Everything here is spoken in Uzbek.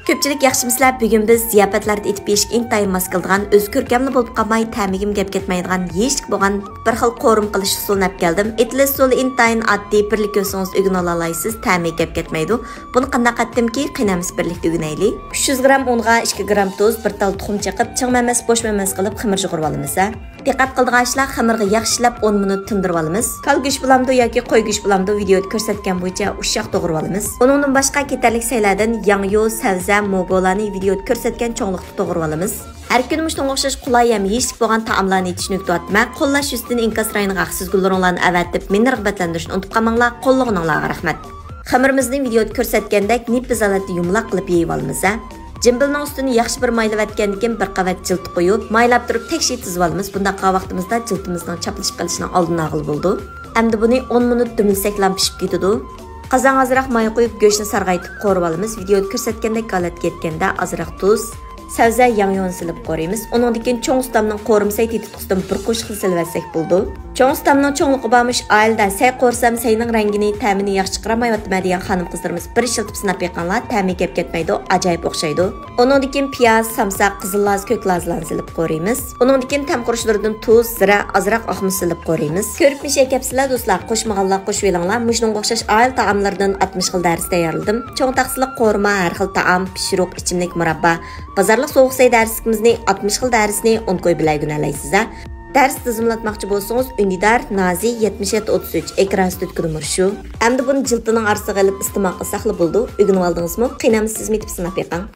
Ko'pchilik yaxshimisizlar, bugun biz ziyofatlarda etib yeyishga intayin mos keladigan, o'z ko'rkamli bo'lib qolmay, ta'migim gap ketmaydigan, yeyishlik bo'lgan bir xil qo'rim qilish usulini olib keldim. Etli usuli intayin oddiy, birlik ko'rsangiz o'g'ina olaysiz, ta'mig gap ketmaydi. Buni qanday qatdimki, qiynamiz birlikda o'ginaylik. 300 gram unga 2 gram tuz, bir tal tuxum chiqib, chig'mamas, bo'shmamas qilib ximir jug'urib olamiz. Diqqat qildigan ishlar, xamirga yaxshilab 10 minut tindirib olamiz. Kal go'sht bilamdi yoki qo'y go'sht bilamdi videoda ko'rsatgan bo'yicha ushshaq to'g'rib olamiz. Buningdan boshqa ketarlik saylardan yangyo, savza, mogolarni videoda ko'rsatgan cho'nglikda to'g'rib olamiz. Har kuni mushunga o'xshash qulay ham yeyishlik bo'lgan taomlarni yetishni kutayapman. Qo'llash ustidan inkas rayoniga haqsiz gullaringlarni avatib, meni rag'batlantirishni unutib qolmanglar. Qo'llag'inglarga rahmat. Xamirimizni videoda ko'rsatgandek nip-zalatni yumaloq qilib yeyib olamiz. Jimbilning ustini yaxshi bir maylavatgandan keyin bir qavat jilt qo'yib, maylab turib tekshir tizib olamiz. Bunda vaqtimizda jiltimizning chaplashib qolishining oldini olib bo'ldi. Endi buni 10 minut dumilsaklam pishib ketadi. Qozonga ozroq may qo'yib, go'shtni sarg'aytib qo'rib olamiz. Videoda ko'rsatgandek holatga yetganda ozroq tuz, savza yangyon silib qo'raymiz. Undan keyin cho'ng ustamning qo'rimsay tetitqisidan bir qo'shib silvatsak bo'ldi. Cho'ng ustamning cho'ngligi bo'lmish oilada say qo'rsam sayning rangini, ta'mini yaxshi chiqaramayaptimi degan xonim qizlarimiz bir shiltib sinab yeganlar ta'mi gap ketmaydi, ajoyib o'xshaydi. Undan keyin piyoz, samsaq, qizilloz, ko'klozlarni silib qo'raymiz. Undan keyin tam qurishlaridan tuz, zira, ozroq oqmi silib qo'raymiz. Ko'rib mishakapsizlar do'stlar, qo'shmaganlar qo'shib elinglar. Mushunga o'xshash oil taomlardan 60 xil dars tayyorladim. Cho'ng taqsiliq qo'rma, har xil taom, pishiriq, ichimlik, murabba, bozorlik sovuq say darsimizning 60 xil darsini 10 qo'y bilan o'rganaysiz. Ders tizimlatmoqchi bo'lsangiz, Undidar Nazi 7733 ekran üstüdeki numar şu. Endi buni jiltining orasiga ilib iste'mol qilsaqli bo'ldi. O'rganib oldingizmi? Qiynamsiz mitib sinab yiqing.